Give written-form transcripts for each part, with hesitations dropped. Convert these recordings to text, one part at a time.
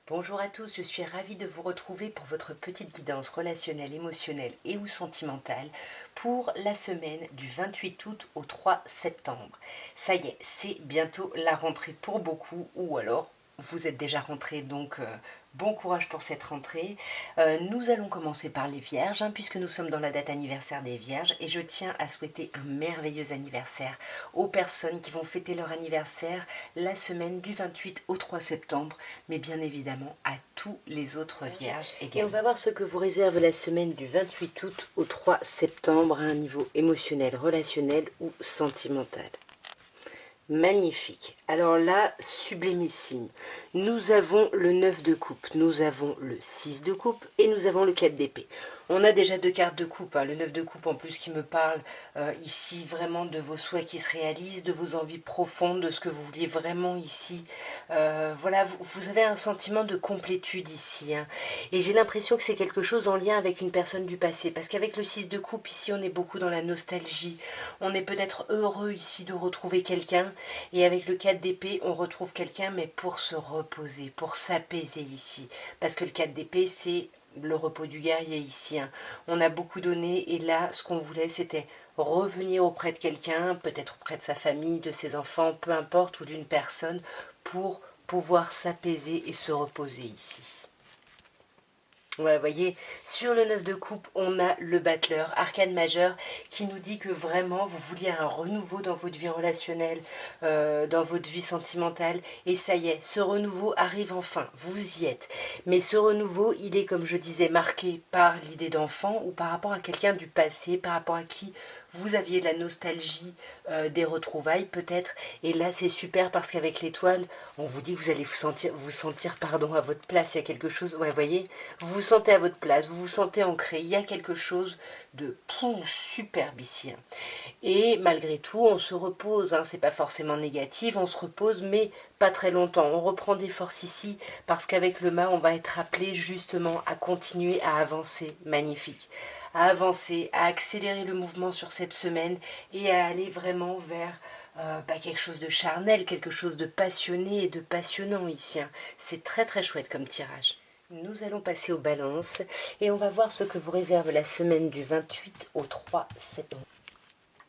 Bonjour à tous, je suis ravie de vous retrouver pour votre petite guidance relationnelle, émotionnelle et ou sentimentale pour la semaine du 28 août au 3 septembre. Ça y est, c'est bientôt la rentrée pour beaucoup ou alors vous êtes déjà rentré donc bon courage pour cette rentrée. Nous allons commencer par les Vierges puisque nous sommes dans la date anniversaire des Vierges et je tiens à souhaiter un merveilleux anniversaire aux personnes qui vont fêter leur anniversaire la semaine du 28 au 3 septembre, mais bien évidemment à tous les autres Vierges également. Et on va voir ce que vous réserve la semaine du 28 août au 3 septembre à un niveau émotionnel, relationnel ou sentimental. Magnifique. Alors là, sublimissime. Nous avons le 9 de coupe, nous avons le 6 de coupe et nous avons le 4 d'épée. On a déjà deux cartes de coupe, le 9 de coupe en plus qui me parle ici vraiment de vos souhaits qui se réalisent, de vos envies profondes, de ce que vous vouliez vraiment ici. Voilà, vous avez un sentiment de complétude ici. Et j'ai l'impression que c'est quelque chose en lien avec une personne du passé. Parce qu'avec le 6 de coupe, ici on est beaucoup dans la nostalgie. On est peut-être heureux ici de retrouver quelqu'un. Et avec le 4 d'épée, on retrouve quelqu'un mais pour se reposer, pour s'apaiser ici. Parce que le 4 d'épée, c'est le repos du guerrier ici. On a beaucoup donné et là, ce qu'on voulait, c'était revenir auprès de quelqu'un, peut-être auprès de sa famille, de ses enfants, peu importe, ou d'une personne, pour pouvoir s'apaiser et se reposer ici. Ouais, vous voyez, sur le 9 de coupe, on a le battleur, arcane majeur, qui nous dit que vraiment, vous vouliez un renouveau dans votre vie relationnelle, dans votre vie sentimentale, et ça y est, ce renouveau arrive enfin, vous y êtes. Mais ce renouveau, il est, comme je disais, marqué par l'idée d'enfant, ou par rapport à quelqu'un du passé, par rapport à qui vous aviez la nostalgie des retrouvailles peut-être, et là c'est super parce qu'avec l'étoile, on vous dit que vous allez vous sentir pardon, à votre place, il y a quelque chose, ouais, vous voyez, vous vous sentez à votre place, vous vous sentez ancré, il y a quelque chose de superbe ici. Et malgré tout, on se repose, c'est pas forcément négatif, on se repose, mais pas très longtemps. On reprend des forces ici, parce qu'avec le mât, on va être appelé justement à continuer à avancer, magnifique. À avancer, à accélérer le mouvement sur cette semaine et à aller vraiment vers quelque chose de charnel, quelque chose de passionné et de passionnant ici. C'est très très chouette comme tirage. Nous allons passer aux balances et on va voir ce que vous réserve la semaine du 28 au 3 septembre.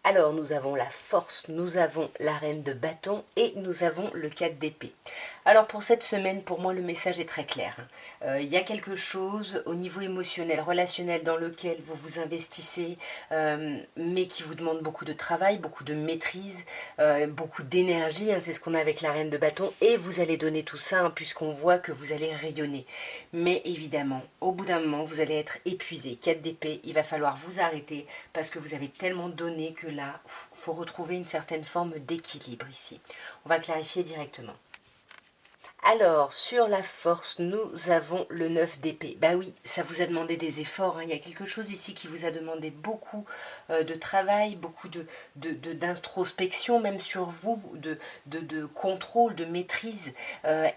Alors nous avons la force, nous avons la reine de bâton et nous avons le 4 d'épée. Alors pour cette semaine, pour moi le message est très clair. Il y a quelque chose au niveau émotionnel, relationnel dans lequel vous vous investissez, mais qui vous demande beaucoup de travail, beaucoup de maîtrise, beaucoup d'énergie, c'est ce qu'on a avec la reine de bâton, et vous allez donner tout ça puisqu'on voit que vous allez rayonner. Mais évidemment, au bout d'un moment, vous allez être épuisé. 4 d'épée, il va falloir vous arrêter parce que vous avez tellement donné que là, il faut retrouver une certaine forme d'équilibre ici. On va clarifier directement. Alors, sur la force, nous avons le 9 d'épée. Bah oui, ça vous a demandé des efforts. Il y a quelque chose ici qui vous a demandé beaucoup de travail, beaucoup d'introspection, même sur vous, de contrôle, de maîtrise.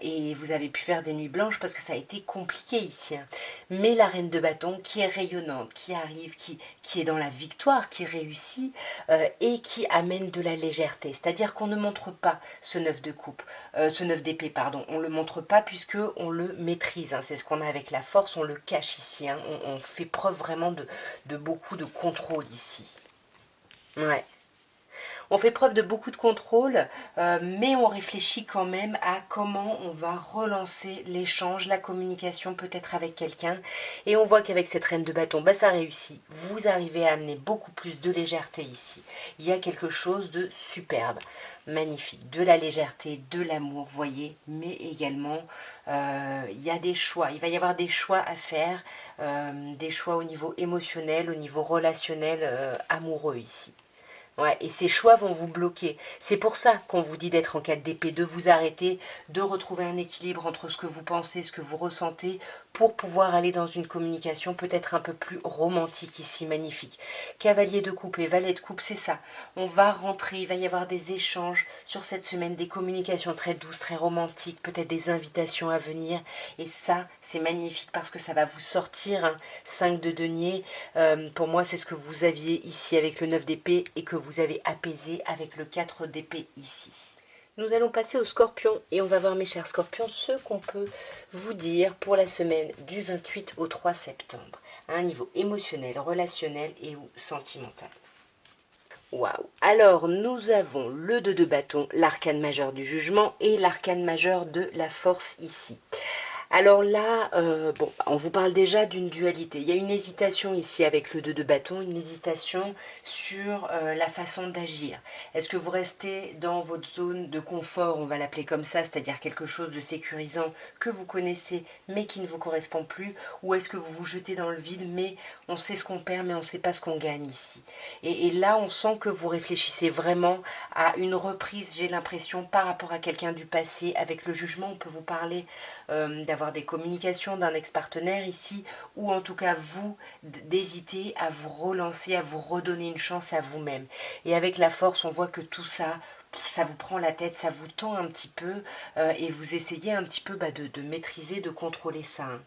Et vous avez pu faire des nuits blanches parce que ça a été compliqué ici. Mais la reine de bâton qui est rayonnante, qui arrive, qui est dans la victoire, qui réussit et qui amène de la légèreté. C'est-à-dire qu'on ne montre pas ce 9 de coupe, ce 9 d'épée, pardon. On ne le montre pas puisque on le maîtrise. C'est ce qu'on a avec la force, on le cache ici. On fait preuve vraiment de beaucoup de contrôle ici. Ouais. On fait preuve de beaucoup de contrôle, mais on réfléchit quand même à comment on va relancer l'échange, la communication peut-être avec quelqu'un. Et on voit qu'avec cette reine de bâton, ça réussit. Vous arrivez à amener beaucoup plus de légèreté ici. Il y a quelque chose de superbe, magnifique. De la légèreté, de l'amour, voyez, mais également il y a des choix. Il va y avoir des choix à faire, des choix au niveau émotionnel, au niveau relationnel, amoureux ici. Ouais, et ces choix vont vous bloquer. C'est pour ça qu'on vous dit d'être en 4 d'épée, de vous arrêter, de retrouver un équilibre entre ce que vous pensez, ce que vous ressentez, pour pouvoir aller dans une communication peut-être un peu plus romantique ici, magnifique. Cavalier de coupe et valet de coupe, c'est ça. On va rentrer, il va y avoir des échanges sur cette semaine, des communications très douces, très romantiques, peut-être des invitations à venir. Et ça, c'est magnifique parce que ça va vous sortir 5 de denier. Pour moi, c'est ce que vous aviez ici avec le 9 d'épée et que vous avez apaisé avec le 4 d'épée ici. Nous allons passer aux scorpions et on va voir, mes chers scorpions, ce qu'on peut vous dire pour la semaine du 28 au 3 septembre, à un niveau émotionnel, relationnel et ou sentimental. Waouh! Alors, nous avons le 2 de bâton, l'arcane majeur du jugement et l'arcane majeur de la force ici. Alors là, bon, on vous parle déjà d'une dualité. Il y a une hésitation ici avec le 2 de bâton, une hésitation sur la façon d'agir. Est-ce que vous restez dans votre zone de confort, on va l'appeler comme ça, c'est-à-dire quelque chose de sécurisant que vous connaissez mais qui ne vous correspond plus, ou est-ce que vous vous jetez dans le vide mais on sait ce qu'on perd mais on ne sait pas ce qu'on gagne ici. Et là, on sent que vous réfléchissez vraiment à une reprise, j'ai l'impression, par rapport à quelqu'un du passé. Avec le jugement, on peut vous parler d'avoir des communications d'un ex-partenaire ici, ou en tout cas vous, d'hésiter à vous relancer, à vous redonner une chance à vous-même. Et avec la force, on voit que tout ça, ça vous prend la tête, ça vous tend un petit peu, et vous essayez un petit peu de maîtriser, de contrôler ça, hein.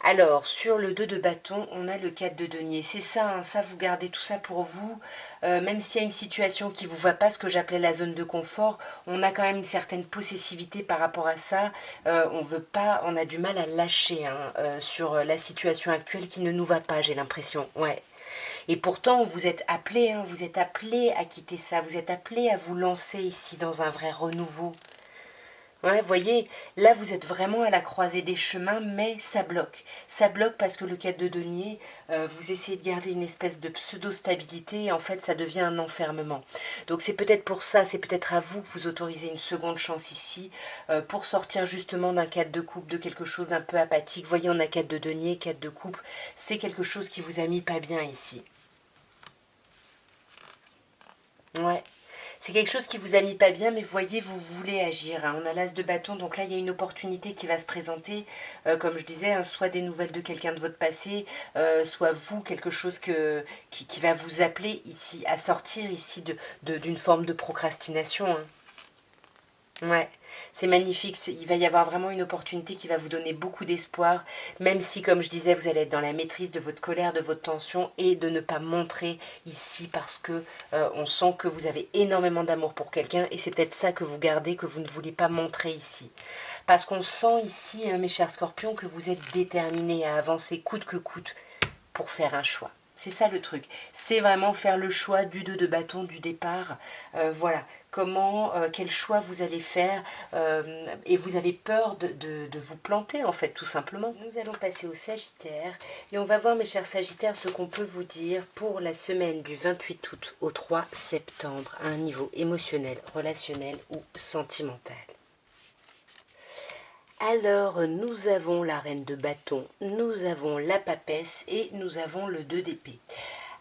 Alors, sur le 2 de bâton, on a le 4 de denier. C'est ça, hein, ça, vous gardez tout ça pour vous. Même s'il y a une situation qui ne vous va pas, ce que j'appelais la zone de confort, on a quand même une certaine possessivité par rapport à ça. On veut pas, on a du mal à lâcher, hein, sur la situation actuelle qui ne nous va pas, j'ai l'impression. Ouais. Et pourtant, vous êtes appelé, hein, vous êtes appelé à quitter ça, vous êtes appelé à vous lancer ici dans un vrai renouveau. Ouais, voyez, là vous êtes vraiment à la croisée des chemins, mais ça bloque. Ça bloque parce que le 4 de denier, vous essayez de garder une espèce de pseudo-stabilité et en fait ça devient un enfermement. Donc c'est peut-être pour ça, c'est peut-être à vous que vous autorisez une seconde chance ici, pour sortir justement d'un 4 de coupe, de quelque chose d'un peu apathique. Voyez, on a 4 de denier, 4 de coupe, c'est quelque chose qui vous a mis pas bien ici. Ouais. C'est quelque chose qui vous a mis pas bien, mais vous voyez, vous voulez agir, hein. On a l'as de bâton, donc là, il y a une opportunité qui va se présenter. Comme je disais, hein, soit des nouvelles de quelqu'un de votre passé, soit vous, quelque chose qui va vous appeler ici, à sortir ici d'une forme de procrastination, hein. Ouais, c'est magnifique. Il va y avoir vraiment une opportunité qui va vous donner beaucoup d'espoir, même si, comme je disais, vous allez être dans la maîtrise de votre colère, de votre tension et de ne pas montrer ici parce que on sent que vous avez énormément d'amour pour quelqu'un et c'est peut-être ça que vous gardez, que vous ne voulez pas montrer ici. Parce qu'on sent ici, hein, mes chers scorpions, que vous êtes déterminés à avancer coûte que coûte pour faire un choix. C'est ça le truc. C'est vraiment faire le choix du 2 de bâton du départ. Voilà. Comment, quel choix vous allez faire. Et vous avez peur de vous planter, en fait, tout simplement. Nous allons passer au Sagittaire. Et on va voir, mes chers Sagittaires, ce qu'on peut vous dire pour la semaine du 28 août au 3 septembre, à un niveau émotionnel, relationnel ou sentimental. Alors, nous avons la reine de bâton, nous avons la papesse et nous avons le 2 d'épée.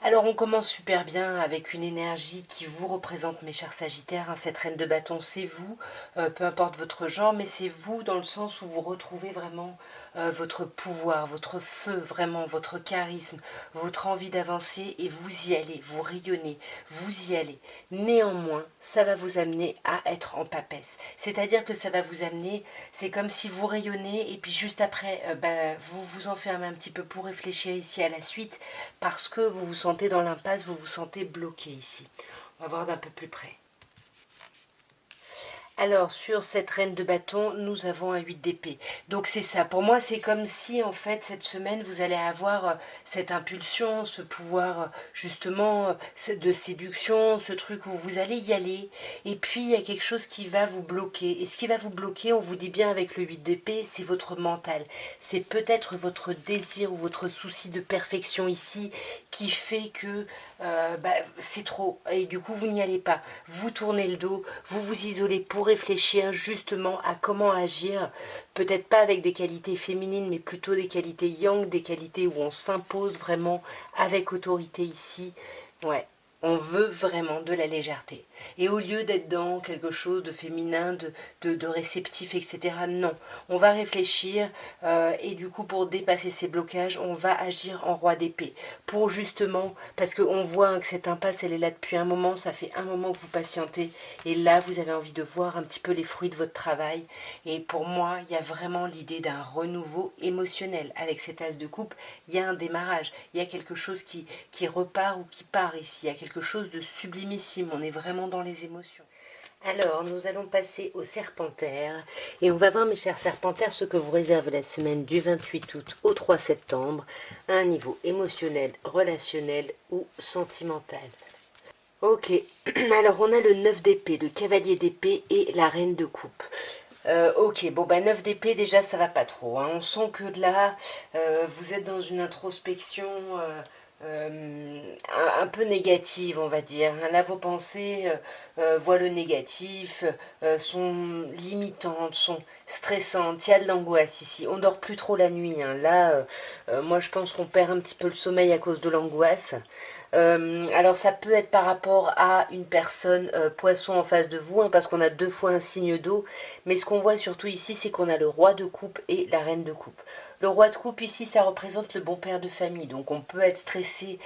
Alors, on commence super bien avec une énergie qui vous représente, mes chers Sagittaires, hein. Cette reine de bâton, c'est vous, peu importe votre genre, mais c'est vous dans le sens où vous retrouvez vraiment votre pouvoir, votre feu, vraiment, votre charisme, votre envie d'avancer et vous y allez, vous rayonnez, vous y allez. Néanmoins, ça va vous amener à être en papesse. C'est-à-dire que ça va vous amener, c'est comme si vous rayonnez et puis juste après, vous vous enfermez un petit peu pour réfléchir ici à la suite parce que vous vous sentez dans l'impasse, vous vous sentez bloqué ici. On va voir d'un peu plus près. Alors, sur cette reine de bâton, nous avons un 8 d'épée. Donc, c'est ça. Pour moi, c'est comme si, en fait, cette semaine, vous allez avoir cette impulsion, ce pouvoir, justement, de séduction, ce truc où vous allez y aller. Et puis, il y a quelque chose qui va vous bloquer. Et ce qui va vous bloquer, on vous dit bien avec le 8 d'épée, c'est votre mental. C'est peut-être votre désir ou votre souci de perfection ici qui fait que c'est trop. Et du coup, vous n'y allez pas. Vous tournez le dos, vous vous isolez pour réfléchir justement à comment agir, peut-être pas avec des qualités féminines, mais plutôt des qualités yang, des qualités où on s'impose vraiment avec autorité ici. Ouais, on veut vraiment de la légèreté. Et au lieu d'être dans quelque chose de féminin, de réceptif, etc., non. On va réfléchir et du coup, pour dépasser ces blocages, on va agir en roi d'épée. Pour justement, parce qu'on voit hein, que cette impasse, elle est là depuis un moment, ça fait un moment que vous patientez. Et là, vous avez envie de voir un petit peu les fruits de votre travail. Et pour moi, il y a vraiment l'idée d'un renouveau émotionnel. Avec cet as de coupe, il y a un démarrage. Il y a quelque chose qui repart ou qui part ici. Il y a quelque chose de sublimissime. On est vraiment dans les émotions. Alors, nous allons passer au serpentaire et on va voir, mes chers serpentaires, ce que vous réserve la semaine du 28 août au 3 septembre à un niveau émotionnel, relationnel ou sentimental. Ok, alors on a le 9 d'épée, le cavalier d'épée et la reine de coupe. Ok, bon bah 9 d'épée déjà ça va pas trop, hein. On sent que là vous êtes dans une introspection un peu négative, on va dire, hein. Là vos pensées voient le négatif, sont limitantes, sont stressantes, il y a de l'angoisse ici, on dort plus trop la nuit, hein. Là moi je pense qu'on perd un petit peu le sommeil à cause de l'angoisse. Alors ça peut être par rapport à une personne poisson en face de vous, hein, parce qu'on a deux fois un signe d'eau, mais ce qu'on voit surtout ici, c'est qu'on a le roi de coupe et la reine de coupe. Le roi de coupe ici, ça représente le bon père de famille, donc on peut être stressé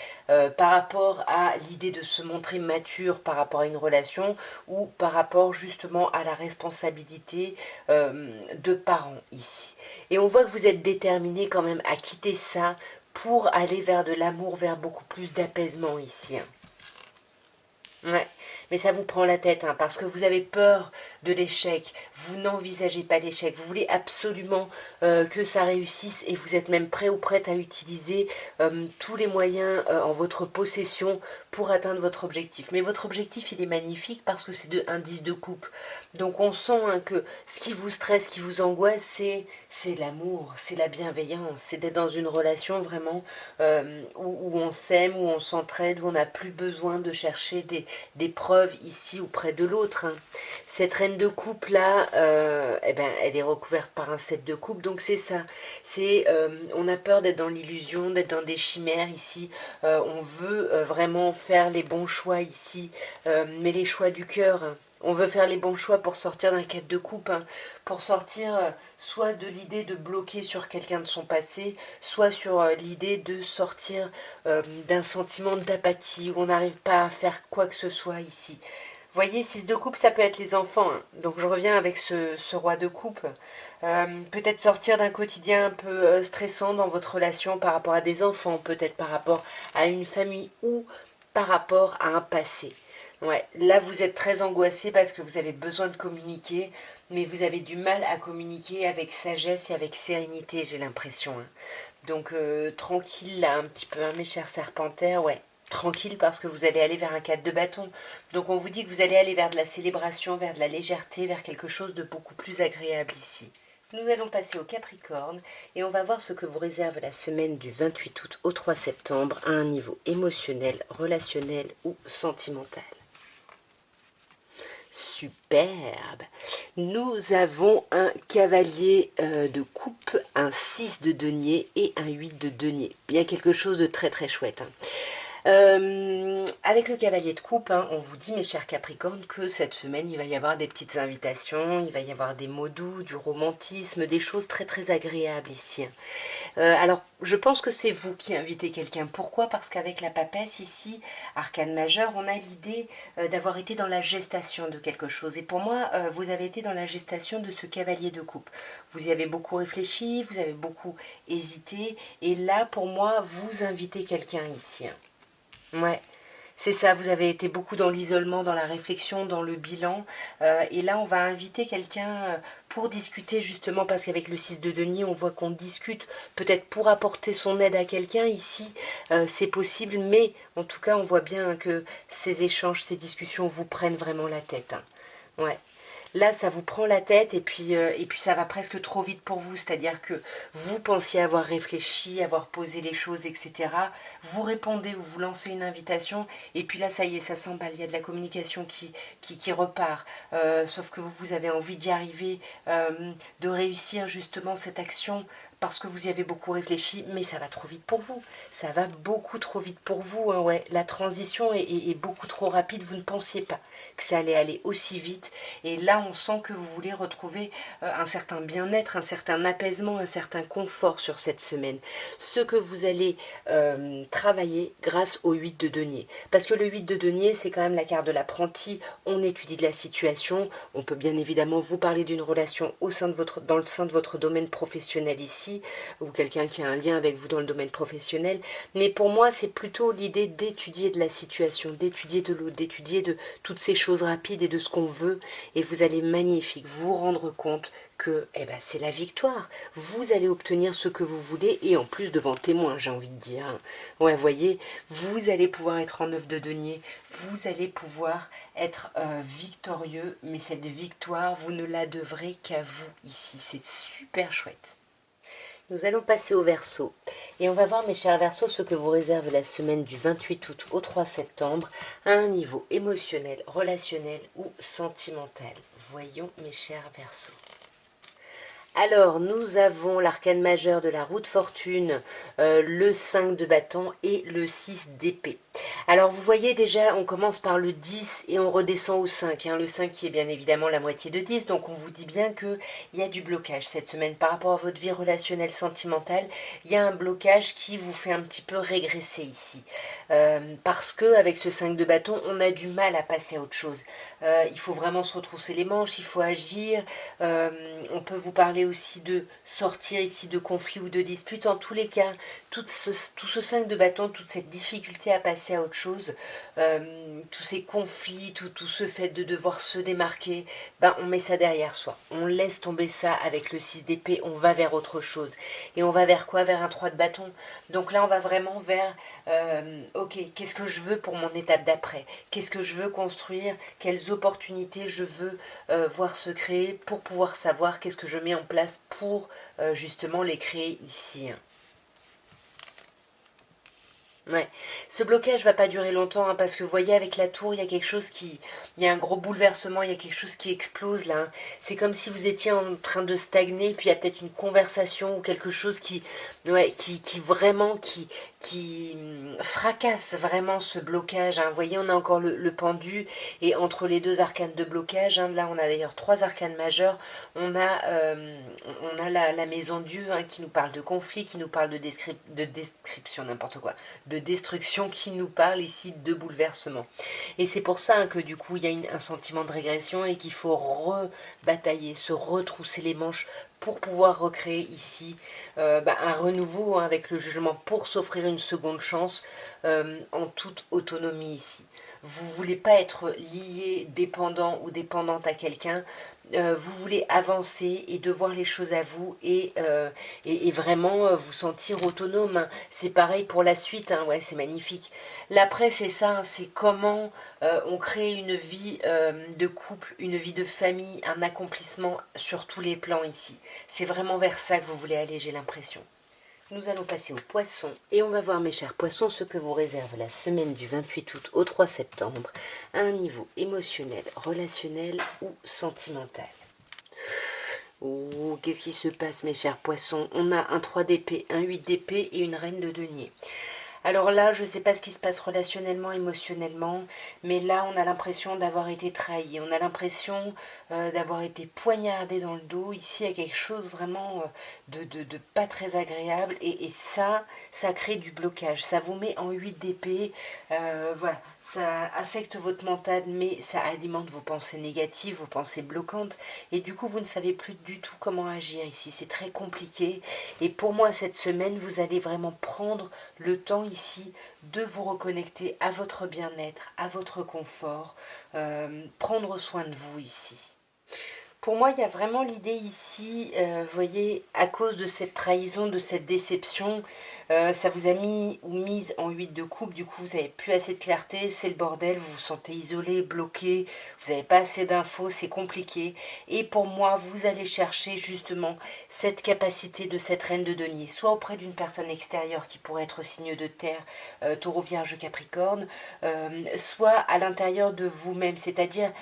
par rapport à l'idée de se montrer mature par rapport à une relation, ou par rapport justement à la responsabilité de parents ici. Et on voit que vous êtes déterminé quand même à quitter ça pour aller vers de l'amour, vers beaucoup plus d'apaisement ici. Ouais, mais ça vous prend la tête, hein, parce que vous avez peur de l'échec, vous n'envisagez pas l'échec, vous voulez absolument que ça réussisse et vous êtes même prêt ou prête à utiliser tous les moyens en votre possession pour atteindre votre objectif. Mais votre objectif, il est magnifique parce que c'est un 10 de coupe. Donc on sent, hein, que ce qui vous stresse, ce qui vous angoisse, c'est l'amour, c'est la bienveillance, c'est d'être dans une relation vraiment où on s'aime, où on s'entraide, où on n'a plus besoin de chercher des preuves ici ou près de l'autre, hein. Cette reine de coupe là, eh ben, elle est recouverte par un 7 de coupe, donc c'est ça. On a peur d'être dans l'illusion, d'être dans des chimères ici. On veut vraiment faire les bons choix ici, mais les choix du cœur, hein. On veut faire les bons choix pour sortir d'un 4 de coupe, hein, pour sortir soit de l'idée de bloquer sur quelqu'un de son passé, soit sur l'idée de sortir d'un sentiment d'apathie où on n'arrive pas à faire quoi que ce soit ici. Vous voyez, 6 de coupe, ça peut être les enfants, hein. Donc je reviens avec ce roi de coupe. Peut-être sortir d'un quotidien un peu stressant dans votre relation par rapport à des enfants, peut-être par rapport à une famille ou par rapport à un passé. Ouais, là vous êtes très angoissé parce que vous avez besoin de communiquer, mais vous avez du mal à communiquer avec sagesse et avec sérénité, j'ai l'impression, hein. Donc tranquille là un petit peu, hein, mes chers serpentaires, ouais. Tranquille parce que vous allez aller vers un 4 de bâton. Donc on vous dit que vous allez aller vers de la célébration, vers de la légèreté, vers quelque chose de beaucoup plus agréable ici. Nous allons passer au Capricorne et on va voir ce que vous réserve la semaine du 28 août au 3 septembre à un niveau émotionnel, relationnel ou sentimental. Superbe. Nous avons un cavalier de coupe, un 6 de denier et un 8 de denier. Bien quelque chose de très très chouette, hein. Avec le cavalier de coupe, hein, on vous dit, mes chers Capricornes, que cette semaine, il va y avoir des petites invitations, il va y avoir des mots doux, du romantisme, des choses très très agréables ici. Alors, je pense que c'est vous qui invitez quelqu'un. Pourquoi? Parce qu'avec la papesse ici, arcane majeur, on a l'idée d'avoir été dans la gestation de quelque chose. Et pour moi, vous avez été dans la gestation de ce cavalier de coupe. Vous y avez beaucoup réfléchi, vous avez beaucoup hésité. Et là, pour moi, vous invitez quelqu'un ici. Ouais, c'est ça, vous avez été beaucoup dans l'isolement, dans la réflexion, dans le bilan. Et là, on va inviter quelqu'un pour discuter justement, parce qu'avec le 6 de denier, on voit qu'on discute peut-être pour apporter son aide à quelqu'un. Ici, c'est possible, mais en tout cas, on voit bien que ces échanges, ces discussions vous prennent vraiment la tête, hein. Ouais. Là, ça vous prend la tête et puis ça va presque trop vite pour vous. C'est-à-dire que vous pensiez avoir réfléchi, avoir posé les choses, etc. Vous répondez, vous lancez une invitation et puis là, ça y est, ça s'emballe. Il y a de la communication qui repart. Sauf que vous avez envie d'y arriver, de réussir justement cette action parce que vous y avez beaucoup réfléchi, mais ça va trop vite pour vous. Ça va beaucoup trop vite pour vous, hein, ouais. La transition est beaucoup trop rapide, vous ne pensiez pas que ça allait aller aussi vite. Et là, on sent que vous voulez retrouver un certain bien-être, un certain apaisement, un certain confort sur cette semaine. Ce que vous allez travailler grâce au 8 de denier. Parce que le 8 de denier, c'est quand même la carte de l'apprenti. On étudie de la situation. On peut bien évidemment vous parler d'une relation dans le sein de votre domaine professionnel ici. ici, ou quelqu'un qui a un lien avec vous dans le domaine professionnel. Mais pour moi, c'est plutôt l'idée d'étudier de la situation, d'étudier de l'autre, d'étudier de toutes ces choses rapides et de ce qu'on veut. Et vous allez magnifique vous rendre compte que eh ben, c'est la victoire. Vous allez obtenir ce que vous voulez et en plus devant témoin, j'ai envie de dire. Ouais, voyez, vous allez pouvoir être en 9 de denier, vous allez pouvoir être victorieux, mais cette victoire, vous ne la devrez qu'à vous ici. C'est super chouette. Nous allons passer au Verseau et on va voir, mes chers Verseaux, ce que vous réserve la semaine du 28 août au 3 septembre à un niveau émotionnel, relationnel ou sentimental. Voyons, mes chers Verseaux. Alors, nous avons l'arcane majeur de la roue de fortune, le 5 de bâton et le 6 d'épée. Alors, vous voyez déjà, on commence par le 10 et on redescend au 5. Le 5 qui est bien évidemment la moitié de 10. Donc, on vous dit bien qu'il y a du blocage cette semaine par rapport à votre vie relationnelle sentimentale. Il y a un blocage qui vous fait un petit peu régresser ici. Parce que avec ce 5 de bâton, on a du mal à passer à autre chose. Il faut vraiment se retrousser les manches, il faut agir. On peut vous parler aussi de sortir ici de conflits ou de disputes. En tous les cas, tout ce 5 de bâton, toute cette difficulté à passer à autre chose, tous ces conflits, tout ce fait de devoir se démarquer, ben on met ça derrière soi. On laisse tomber ça avec le 6 d'épée, on va vers autre chose. Et on va vers quoi? Vers un 3 de bâton. Donc là, on va vraiment vers, ok, qu'est-ce que je veux pour mon étape d'après? Qu'est-ce que je veux construire? Quelles opportunités je veux voir se créer pour pouvoir savoir qu'est-ce que je mets en place pour justement les créer ici. Ouais, ce blocage va pas durer longtemps parce que vous voyez avec la tour il y a quelque chose qui, il y a un gros bouleversement, il y a quelque chose qui explose là. C'est comme si vous étiez en train de stagner, puis il y a peut-être une conversation ou quelque chose qui, ouais, qui vraiment qui fracasse vraiment ce blocage. Vous voyez, on a encore le pendu et entre les deux arcanes de blocage, là on a d'ailleurs 3 arcanes majeures. On a la maison Dieu qui nous parle de conflit, qui nous parle de description, n'importe quoi, de destruction, qui nous parle ici de bouleversement. Et c'est pour ça que du coup il y a un sentiment de régression et qu'il faut rebatailler, se retrousser les manches pour pouvoir recréer ici un renouveau avec le jugement, pour s'offrir une seconde chance en toute autonomie ici. Vous ne voulez pas être lié, dépendant ou dépendante à quelqu'un. Vous voulez avancer et de voir les choses à vous et vraiment vous sentir autonome. C'est pareil pour la suite, ouais, c'est magnifique. L'après, c'est ça, c'est comment on crée une vie de couple, une vie de famille, un accomplissement sur tous les plans ici. C'est vraiment vers ça que vous voulez aller, j'ai l'impression. Nous allons passer aux poissons et on va voir, mes chers poissons, ce que vous réserve la semaine du 28 août au 3 septembre à un niveau émotionnel, relationnel ou sentimental. Oh, qu'est-ce qui se passe, mes chers poissons? On a un 3 d'épée, un 8 d'épée et une reine de denier. Alors là, je ne sais pas ce qui se passe relationnellement, émotionnellement, mais là, on a l'impression d'avoir été trahi. On a l'impression d'avoir été poignardé dans le dos. Ici, il y a quelque chose vraiment de pas très agréable. Et ça crée du blocage. Ça vous met en 8 d'épée. Voilà, ça affecte votre mental, mais ça alimente vos pensées négatives, vos pensées bloquantes. Et du coup, vous ne savez plus du tout comment agir ici. C'est très compliqué. Et pour moi, cette semaine, vous allez vraiment prendre le temps ici de vous reconnecter à votre bien-être, à votre confort, prendre soin de vous ici. Pour moi, il y a vraiment l'idée ici, vous voyez, à cause de cette trahison, de cette déception, ça vous a mis ou mise en 8 de coupe, du coup vous n'avez plus assez de clarté, c'est le bordel, vous vous sentez isolé, bloqué, vous n'avez pas assez d'infos, c'est compliqué. Et pour moi, vous allez chercher justement cette capacité de cette reine de denier, soit auprès d'une personne extérieure qui pourrait être signe de terre, taureau, vierge, capricorne, soit à l'intérieur de vous-même, c'est-à-dire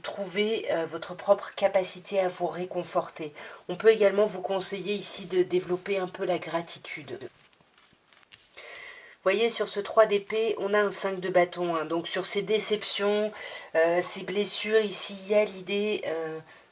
trouver votre propre capacité à vous réconforter. On peut également vous conseiller ici de développer un peu la gratitude. Vous voyez, sur ce 3 d'épée, on a un 5 de bâton. Donc sur ces déceptions, ces blessures, ici, il y a l'idée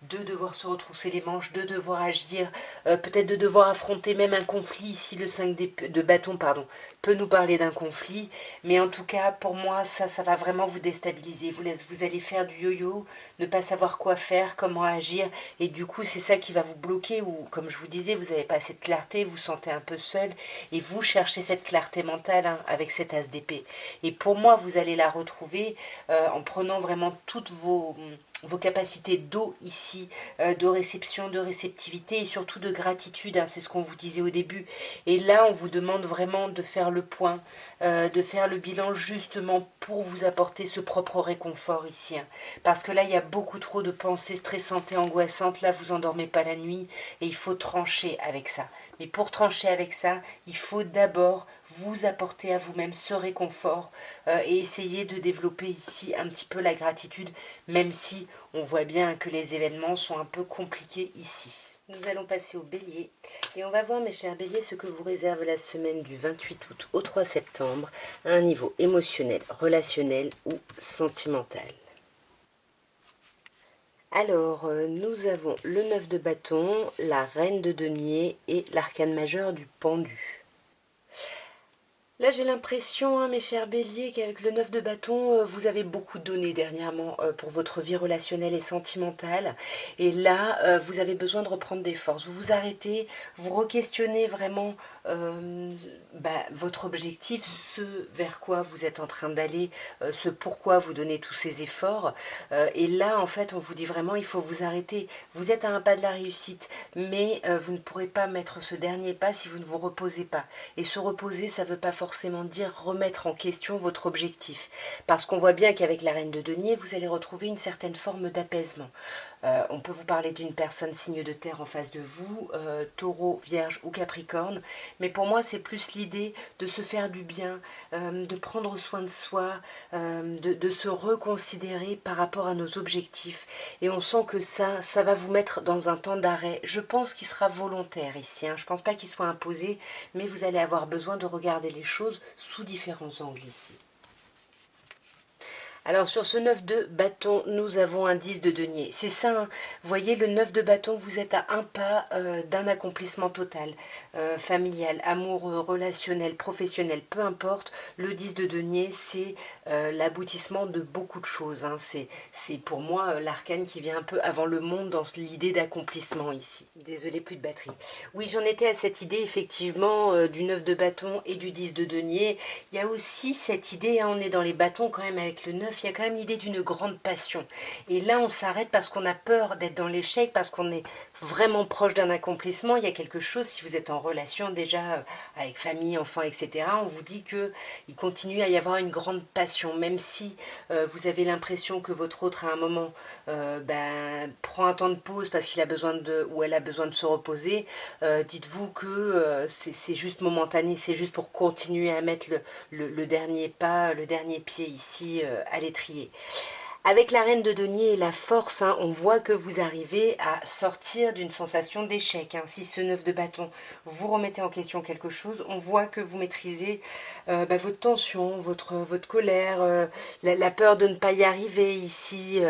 de devoir se retrousser les manches, de devoir agir, peut-être de devoir affronter même un conflit, si le 5 de bâton pardon, peut nous parler d'un conflit, mais en tout cas pour moi ça va vraiment vous déstabiliser, vous allez faire du yo-yo, ne pas savoir quoi faire, comment agir, et du coup c'est ça qui va vous bloquer, ou comme je vous disais, vous n'avez pas assez de clarté, vous vous sentez un peu seul, et vous cherchez cette clarté mentale hein, avec cet as d'épée. Et pour moi vous allez la retrouver en prenant vraiment toutes vos capacités d'eau ici, de réception, de réceptivité et surtout de gratitude, hein, c'est ce qu'on vous disait au début. Et là, on vous demande vraiment de faire le point, de faire le bilan justement pour vous apporter ce propre réconfort ici. Hein. Parce que là, il y a beaucoup trop de pensées stressantes et angoissantes. Là, vous endormez pas la nuit et il faut trancher avec ça. Mais pour trancher avec ça, il faut d'abord vous apporter à vous-même ce réconfort et essayer de développer ici un petit peu la gratitude, même si on voit bien que les événements sont un peu compliqués ici. Nous allons passer au bélier et on va voir mes chers béliers ce que vous réserve la semaine du 28 août au 3 septembre à un niveau émotionnel, relationnel ou sentimental. Alors, nous avons le 9 de bâton, la reine de denier et l'arcane majeur du pendu. Là, j'ai l'impression, hein, mes chers béliers, qu'avec le 9 de bâton, vous avez beaucoup donné dernièrement pour votre vie relationnelle et sentimentale. Et là, vous avez besoin de reprendre des forces. Vous vous arrêtez, vous re-questionnez vraiment votre objectif, ce vers quoi vous êtes en train d'aller, ce pourquoi vous donnez tous ces efforts. Et là, en fait, on vous dit vraiment, il faut vous arrêter. Vous êtes à un pas de la réussite, mais vous ne pourrez pas mettre ce dernier pas si vous ne vous reposez pas. Et se reposer, ça ne veut pas forcément dire remettre en question votre objectif. Parce qu'on voit bien qu'avec la reine de denier, vous allez retrouver une certaine forme d'apaisement. On peut vous parler d'une personne signe de terre en face de vous, taureau, vierge ou capricorne, mais pour moi c'est plus l'idée de se faire du bien, de prendre soin de soi, de se reconsidérer par rapport à nos objectifs, et on sent que ça va vous mettre dans un temps d'arrêt. Je pense qu'il sera volontaire ici, hein. Je ne pense pas qu'il soit imposé, mais vous allez avoir besoin de regarder les choses sous différents angles ici. Alors sur ce 9 de bâton, nous avons un 10 de denier. C'est ça, hein. Vous voyez, le 9 de bâton, vous êtes à un pas d'un accomplissement total, familial, amoureux, relationnel, professionnel, peu importe. Le 10 de denier, c'est l'aboutissement de beaucoup de choses. Hein. C'est pour moi l'arcane qui vient un peu avant le monde dans l'idée d'accomplissement ici. Désolée, plus de batterie. Oui, j'en étais à cette idée effectivement du 9 de bâton et du 10 de denier. Il y a aussi cette idée, hein, on est dans les bâtons quand même avec le 9, il y a quand même l'idée d'une grande passion. Et là, on s'arrête parce qu'on a peur d'être dans l'échec, parce qu'on est vraiment proche d'un accomplissement. Il y a quelque chose, si vous êtes en relation déjà avec famille, enfants, etc., on vous dit qu'il continue à y avoir une grande passion, même si vous avez l'impression que votre autre, à un moment, prend un temps de pause parce qu'il a besoin ou elle a besoin de se reposer. Dites-vous que c'est juste momentané, c'est juste pour continuer à mettre le dernier pas, le dernier pied ici à l'étrier. Avec la reine de denier et la force, hein, on voit que vous arrivez à sortir d'une sensation d'échec. Hein. Si ce 9 de bâton, vous remettez en question quelque chose, on voit que vous maîtrisez votre tension, votre colère, la peur de ne pas y arriver ici.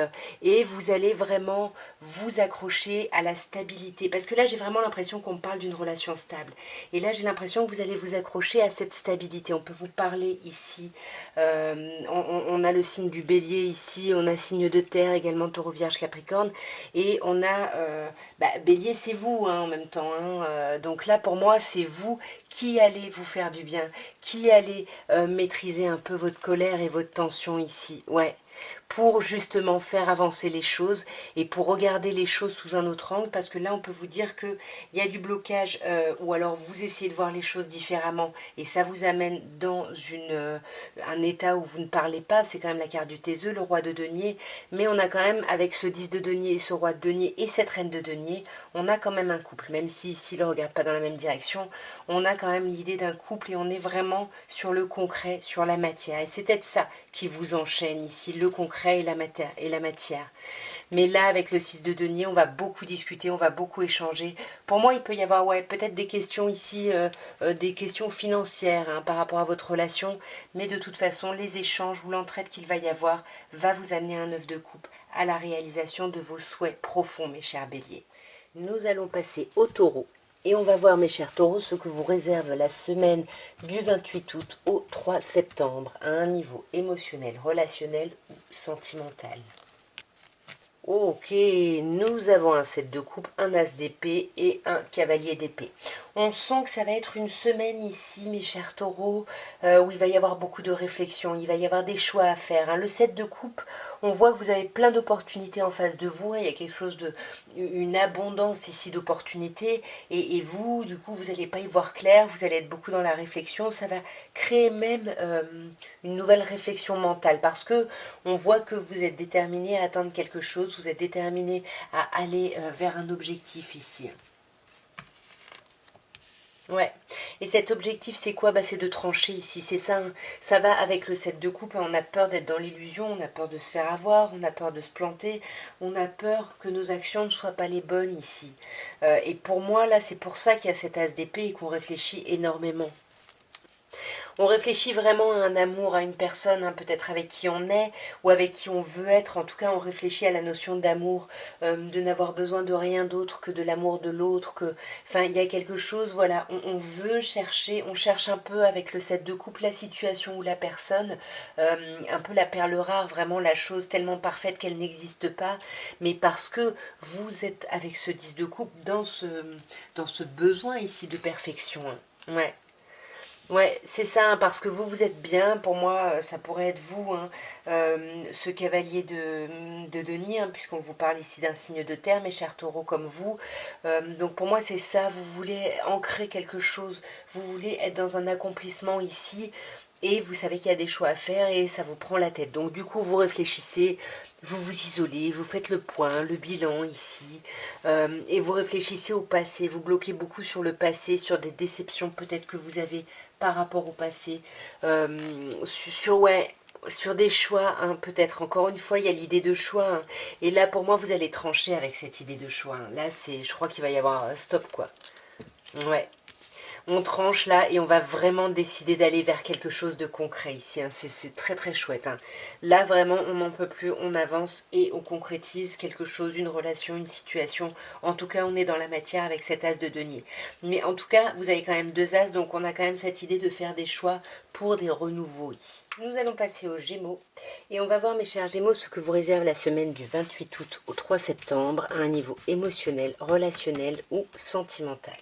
Et vous allez vraiment vous accrocher à la stabilité. Parce que là, j'ai vraiment l'impression qu'on parle d'une relation stable. Et là, j'ai l'impression que vous allez vous accrocher à cette stabilité. On peut vous parler ici. On a le signe du bélier ici, on a signe de terre également, taureau, vierge, capricorne, et on a bélier, c'est vous hein, en même temps, hein, donc là pour moi c'est vous qui allez vous faire du bien, qui allez maîtriser un peu votre colère et votre tension ici, ouais, pour justement faire avancer les choses et pour regarder les choses sous un autre angle, parce que là on peut vous dire qu'il y a du blocage ou alors vous essayez de voir les choses différemment et ça vous amène dans un état où vous ne parlez pas. C'est quand même la carte du taiseux, le roi de denier, mais on a quand même avec ce 10 de denier et ce roi de denier et cette reine de denier, on a quand même un couple, même si ici ne le regarde pas dans la même direction, on a quand même l'idée d'un couple et on est vraiment sur le concret, sur la matière, et c'est peut-être ça qui vous enchaîne ici, le concret et la matière. Mais là, avec le 6 de denier, on va beaucoup discuter, on va beaucoup échanger. Pour moi, il peut y avoir peut-être des questions ici, des questions financières hein, par rapport à votre relation. Mais de toute façon, les échanges ou l'entraide qu'il va y avoir va vous amener un 9 de coupe à la réalisation de vos souhaits profonds, mes chers béliers. Nous allons passer au taureau. Et on va voir, mes chers taureaux, ce que vous réserve la semaine du 28 août au 3 septembre à un niveau émotionnel, relationnel ou sentimental. Ok, nous avons un 7 de coupe, un as d'épée et un cavalier d'épée. On sent que ça va être une semaine ici, mes chers taureaux, où il va y avoir beaucoup de réflexion, il va y avoir des choix à faire. Hein. Le 7 de coupe, on voit que vous avez plein d'opportunités en face de vous. Hein. Il y a quelque chose de, une abondance ici d'opportunités. Et vous, du coup, vous n'allez pas y voir clair, vous allez être beaucoup dans la réflexion. Ça va créer même une nouvelle réflexion mentale parce que on voit que vous êtes déterminé à atteindre quelque chose, vous êtes déterminé à aller vers un objectif ici. Ouais, et cet objectif c'est quoi? Bah, c'est de trancher ici, c'est ça, hein. Ça va avec le 7 de coupe, hein. On a peur d'être dans l'illusion, on a peur de se faire avoir, on a peur de se planter, on a peur que nos actions ne soient pas les bonnes ici. Et pour moi là c'est pour ça qu'il y a cet as d'épée et qu'on réfléchit énormément. On réfléchit vraiment à un amour, à une personne, hein, peut-être avec qui on est ou avec qui on veut être. En tout cas, on réfléchit à la notion d'amour, de n'avoir besoin de rien d'autre que de l'amour de l'autre. Enfin, il y a quelque chose, voilà, on veut chercher, on cherche un peu avec le 7 de coupe la situation ou la personne, un peu la perle rare, vraiment la chose tellement parfaite qu'elle n'existe pas, mais parce que vous êtes avec ce 10 de coupe dans ce besoin ici de perfection. Hein. Ouais. Ouais, c'est ça, hein, parce que vous êtes bien, pour moi, ça pourrait être vous, hein, ce cavalier de denier, hein, puisqu'on vous parle ici d'un signe de terre, mes chers taureaux comme vous. Donc pour moi, c'est ça, vous voulez ancrer quelque chose, vous voulez être dans un accomplissement ici, et vous savez qu'il y a des choix à faire, et ça vous prend la tête. Donc du coup, vous réfléchissez, vous vous isolez, vous faites le point, le bilan ici, et vous réfléchissez au passé, vous bloquez beaucoup sur le passé, sur des déceptions peut-être que vous avez par rapport au passé, ouais, sur des choix, hein, peut-être. Encore une fois, il y a l'idée de choix. Hein, et là, pour moi, vous allez trancher avec cette idée de choix. Hein. Là, je crois qu'il va y avoir stop, quoi. Ouais. On tranche là et on va vraiment décider d'aller vers quelque chose de concret ici. Hein. C'est très très chouette. Hein. Là vraiment on n'en peut plus, on avance et on concrétise quelque chose, une relation, une situation. En tout cas on est dans la matière avec cet as de denier. Mais en tout cas vous avez quand même deux as, donc on a quand même cette idée de faire des choix pour des renouveaux ici. Nous allons passer aux Gémeaux et on va voir mes chers Gémeaux ce que vous réserve la semaine du 28 août au 3 septembre à un niveau émotionnel, relationnel ou sentimental.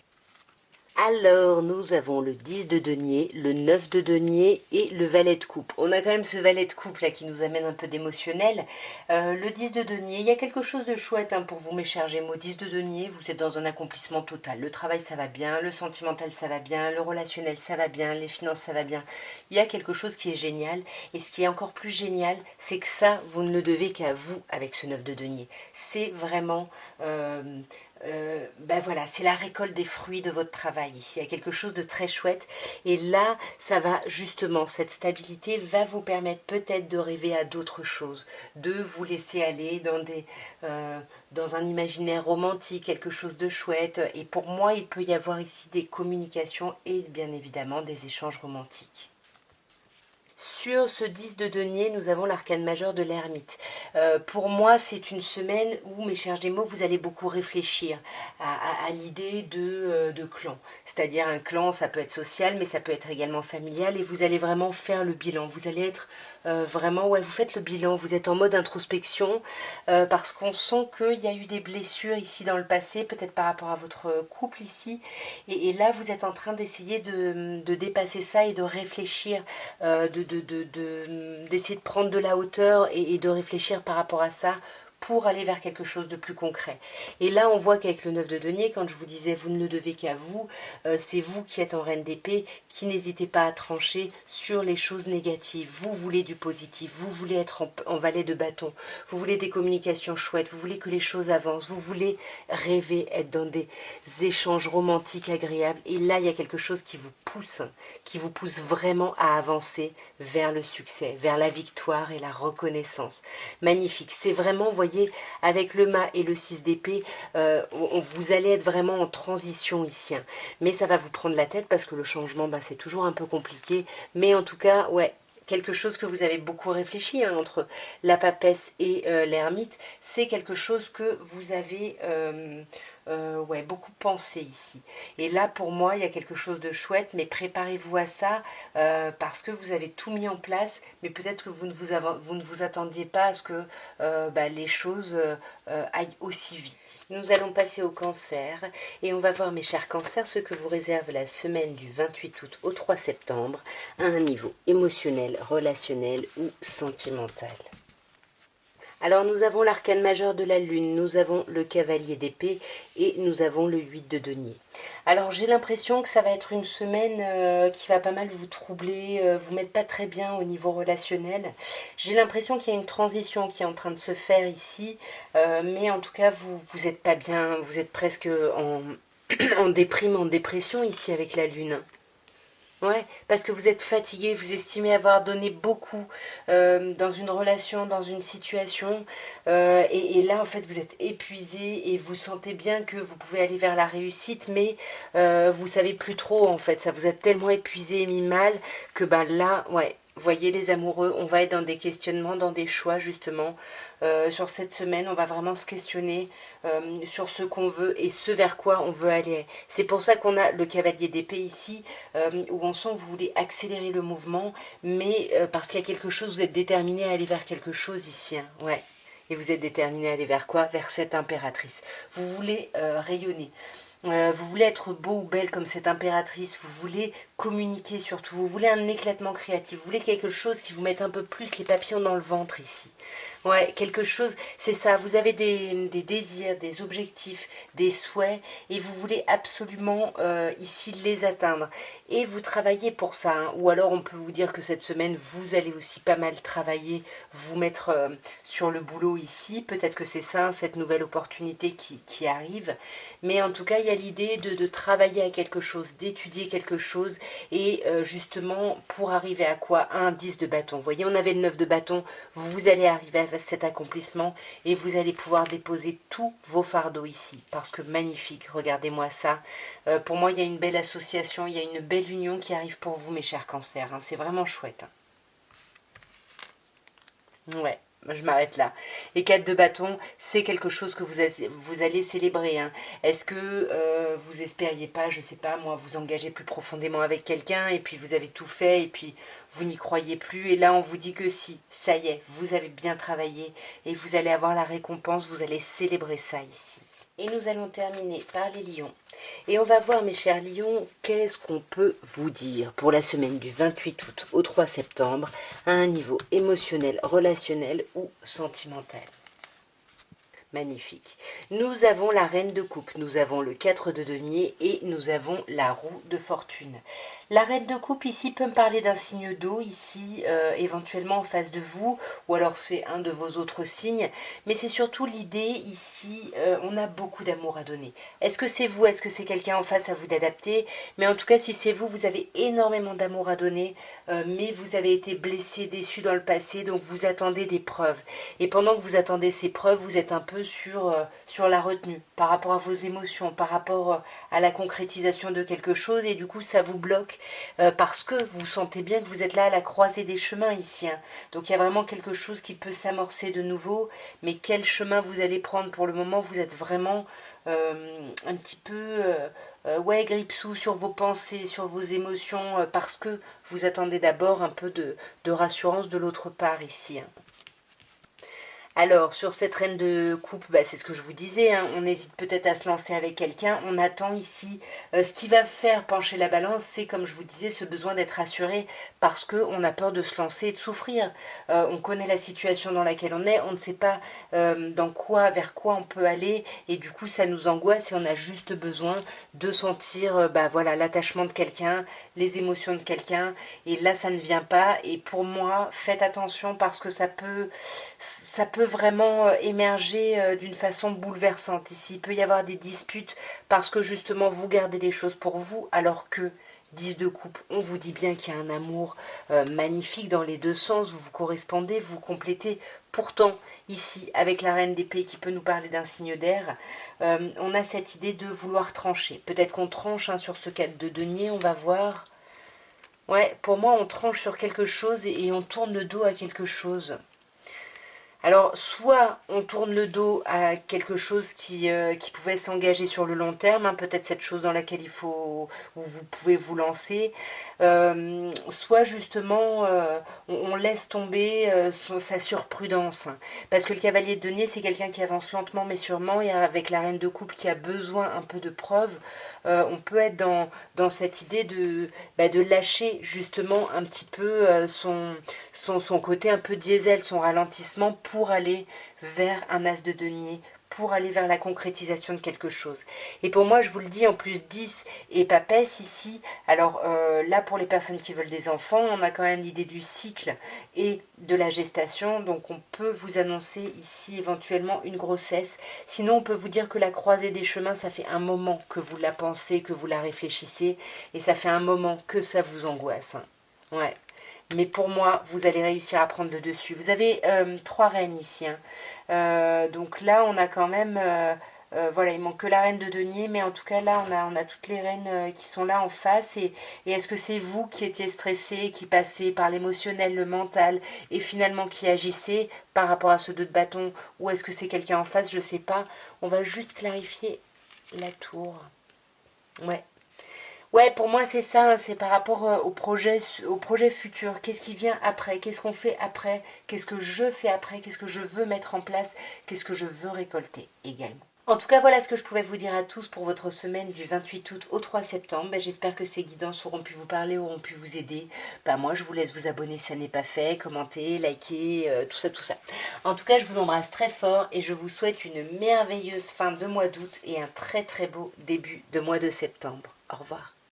Alors, nous avons le 10 de denier, le 9 de denier et le valet de coupe. On a quand même ce valet de coupe là qui nous amène un peu d'émotionnel. Le 10 de denier, il y a quelque chose de chouette hein, pour vous mes chers Gémeaux. 10 de denier, vous êtes dans un accomplissement total. Le travail ça va bien, le sentimental ça va bien, le relationnel ça va bien, les finances ça va bien. Il y a quelque chose qui est génial. Et ce qui est encore plus génial, c'est que ça, vous ne le devez qu'à vous avec ce 9 de denier. C'est vraiment... ben voilà, c'est la récolte des fruits de votre travail ici. Il y a quelque chose de très chouette. Et là, ça va justement, cette stabilité va vous permettre peut-être de rêver à d'autres choses, de vous laisser aller dans un imaginaire romantique, quelque chose de chouette. Et pour moi, il peut y avoir ici des communications et bien évidemment des échanges romantiques. Sur ce 10 de denier, nous avons l'arcane majeur de l'ermite. Pour moi, c'est une semaine où, mes chers Gémeaux, vous allez beaucoup réfléchir à l'idée de clan. C'est-à-dire un clan, ça peut être social, mais ça peut être également familial. Et vous allez vraiment faire le bilan. Vous allez être vraiment, ouais, vous faites le bilan. Vous êtes en mode introspection parce qu'on sent qu'il y a eu des blessures ici dans le passé, peut-être par rapport à votre couple ici. Et là, vous êtes en train d'essayer de dépasser ça et de réfléchir, d'essayer de prendre de la hauteur et de réfléchir par rapport à ça pour aller vers quelque chose de plus concret. Et là, on voit qu'avec le 9 de denier, quand je vous disais vous ne le devez qu'à vous, c'est vous qui êtes en reine d'épée, qui n'hésitez pas à trancher sur les choses négatives. Vous voulez du positif, vous voulez être en valet de bâton, vous voulez des communications chouettes, vous voulez que les choses avancent, vous voulez rêver, être dans des échanges romantiques agréables. Et là, il y a quelque chose qui vous pousse vraiment à avancer vers le succès, vers la victoire et la reconnaissance. Magnifique. C'est vraiment, vous voyez, avec le mât et le 6 d'épée, vous allez être vraiment en transition ici. Hein. Mais ça va vous prendre la tête parce que le changement, bah, c'est toujours un peu compliqué. Mais en tout cas, ouais, quelque chose que vous avez beaucoup réfléchi, hein, entre la papesse et l'ermite. C'est quelque chose que vous avez ouais, beaucoup pensé ici. Et là, pour moi, il y a quelque chose de chouette, mais préparez-vous à ça parce que vous avez tout mis en place, mais peut-être que vous ne vous attendiez pas à ce que les choses aillent aussi vite. Nous allons passer au cancer et on va voir, mes chers cancers, ce que vous réserve la semaine du 28 août au 3 septembre à un niveau émotionnel, relationnel ou sentimental. Alors nous avons l'arcane majeur de la lune, nous avons le cavalier d'épée et nous avons le 8 de denier. Alors j'ai l'impression que ça va être une semaine qui va pas mal vous troubler, vous mettre pas très bien au niveau relationnel. J'ai l'impression qu'il y a une transition qui est en train de se faire ici, mais en tout cas vous êtes pas bien, vous êtes presque en déprime, en dépression ici avec la lune. Ouais, parce que vous êtes fatigué, vous estimez avoir donné beaucoup dans une relation, dans une situation, et là en fait vous êtes épuisé et vous sentez bien que vous pouvez aller vers la réussite, mais vous savez plus trop en fait, ça vous a tellement épuisé et mis mal que bah là, ouais, voyez les amoureux, on va être dans des questionnements, dans des choix justement. Sur cette semaine, on va vraiment se questionner sur ce qu'on veut et ce vers quoi on veut aller. C'est pour ça qu'on a le cavalier d'épée ici, où on sent que vous voulez accélérer le mouvement, mais parce qu'il y a quelque chose, vous êtes déterminé à aller vers quelque chose ici. Hein, ouais. Et vous êtes déterminé à aller vers quoi? Vers cette impératrice. Vous voulez rayonner. Vous voulez être beau ou belle comme cette impératrice, vous voulez communiquer surtout, vous voulez un éclatement créatif, vous voulez quelque chose qui vous mette un peu plus les papillons dans le ventre ici. Ouais, quelque chose, c'est ça, vous avez des désirs, des objectifs, des souhaits, et vous voulez absolument ici les atteindre. Et vous travaillez pour ça, hein. Ou alors on peut vous dire que cette semaine, vous allez aussi pas mal travailler, vous mettre sur le boulot ici. Peut-être que c'est ça, cette nouvelle opportunité qui arrive. Mais en tout cas, il y a l'idée de travailler à quelque chose, d'étudier quelque chose, et justement, pour arriver à quoi? Un 10 de bâton. Vous voyez, on avait le 9 de bâton, vous allez arriver à cet accomplissement et vous allez pouvoir déposer tous vos fardeaux ici. Parce que magnifique, regardez-moi ça. Pour moi, il y a une belle association, il y a une belle union qui arrive pour vous, mes chers cancers. Hein. C'est vraiment chouette. Ouais, je m'arrête là. Et 4 de bâton, c'est quelque chose que vous allez célébrer. Hein. Est-ce que vous espériez pas, je sais pas, moi, vous engager plus profondément avec quelqu'un et puis vous avez tout fait et puis vous n'y croyez plus et là on vous dit que si, ça y est, vous avez bien travaillé et vous allez avoir la récompense, vous allez célébrer ça ici. Et nous allons terminer par les lions. Et on va voir, mes chers lions, qu'est-ce qu'on peut vous dire pour la semaine du 28 août au 3 septembre à un niveau émotionnel, relationnel ou sentimental. Magnifique. Nous avons la reine de coupe, nous avons le 4 de denier et nous avons la roue de fortune. La reine de coupe ici peut me parler d'un signe d'eau ici, éventuellement en face de vous, ou alors c'est un de vos autres signes, mais c'est surtout l'idée ici, on a beaucoup d'amour à donner. Est-ce que c'est vous, est-ce que c'est quelqu'un en face, à vous d'adapter? Mais en tout cas, si c'est vous, vous avez énormément d'amour à donner, mais vous avez été blessé, déçu dans le passé, donc vous attendez des preuves. Et pendant que vous attendez ces preuves, vous êtes un peu sur la retenue, par rapport à vos émotions, par rapport à la concrétisation de quelque chose, et du coup ça vous bloque, parce que vous sentez bien que vous êtes là à la croisée des chemins ici. Hein. Donc il y a vraiment quelque chose qui peut s'amorcer de nouveau, mais quel chemin vous allez prendre? Pour le moment, vous êtes vraiment un petit peu ouais, grippe-sous sur vos pensées, sur vos émotions, parce que vous attendez d'abord un peu de rassurance de l'autre part ici. Hein. Alors, sur cette reine de coupe, bah, c'est ce que je vous disais, hein, on hésite peut-être à se lancer avec quelqu'un, on attend ici. Ce qui va faire pencher la balance, c'est, comme je vous disais, ce besoin d'être rassuré parce qu'on a peur de se lancer et de souffrir. On connaît la situation dans laquelle on est, on ne sait pas vers quoi on peut aller, et du coup, ça nous angoisse et on a juste besoin de sentir bah, voilà, l'attachement de quelqu'un, les émotions de quelqu'un, et là, ça ne vient pas. Et pour moi, faites attention parce que ça peut vraiment émerger d'une façon bouleversante. Ici, il peut y avoir des disputes parce que justement vous gardez les choses pour vous alors que 10 de coupe, on vous dit bien qu'il y a un amour magnifique dans les deux sens, vous vous correspondez, vous complétez. Pourtant, ici, avec la reine d'épée qui peut nous parler d'un signe d'air, on a cette idée de vouloir trancher. Peut-être qu'on tranche hein, sur ce 4 de denier, on va voir. Ouais, pour moi, on tranche sur quelque chose et on tourne le dos à quelque chose. Alors, soit on tourne le dos à quelque chose qui pouvait s'engager sur le long terme, hein, peut-être cette chose dans laquelle il faut, où vous pouvez vous lancer, soit justement on laisse tomber sa surprudence. Parce que le cavalier de denier, c'est quelqu'un qui avance lentement mais sûrement, et avec la reine de coupe qui a besoin un peu de preuves, on peut être dans cette idée de lâcher justement un petit peu son côté un peu diesel, son ralentissement pour aller vers un as de denier, pour aller vers la concrétisation de quelque chose. Et pour moi, je vous le dis, en plus 10 et papesse ici, alors là pour les personnes qui veulent des enfants, on a quand même l'idée du cycle et de la gestation, donc on peut vous annoncer ici éventuellement une grossesse. Sinon, on peut vous dire que la croisée des chemins, ça fait un moment que vous la pensez, que vous la réfléchissez, et ça fait un moment que ça vous angoisse. Hein. Ouais. Mais pour moi, vous allez réussir à prendre le dessus. Vous avez trois reines ici. Hein. Donc là, on a quand même... voilà, il manque que la reine de denier, mais en tout cas, là, on a toutes les reines qui sont là en face. Et est-ce que c'est vous qui étiez stressé, qui passez par l'émotionnel, le mental, et finalement qui agissez par rapport à ce 2 de bâton, ou est-ce que c'est quelqu'un en face? Je sais pas. On va juste clarifier la tour. Ouais. Ouais, pour moi c'est ça, hein, c'est par rapport au projet futur. Qu'est-ce qui vient après? Qu'est-ce qu'on fait après? Qu'est-ce que je fais après? Qu'est-ce que je veux mettre en place? Qu'est-ce que je veux récolter également? En tout cas, voilà ce que je pouvais vous dire à tous pour votre semaine du 28 août au 3 septembre. Ben, j'espère que ces guidances auront pu vous parler, auront pu vous aider. Ben, moi, je vous laisse vous abonner si ça n'est pas fait, commenter, liker, tout ça, tout ça. En tout cas, je vous embrasse très fort et je vous souhaite une merveilleuse fin de mois d'août et un très très beau début de mois de septembre. Au revoir.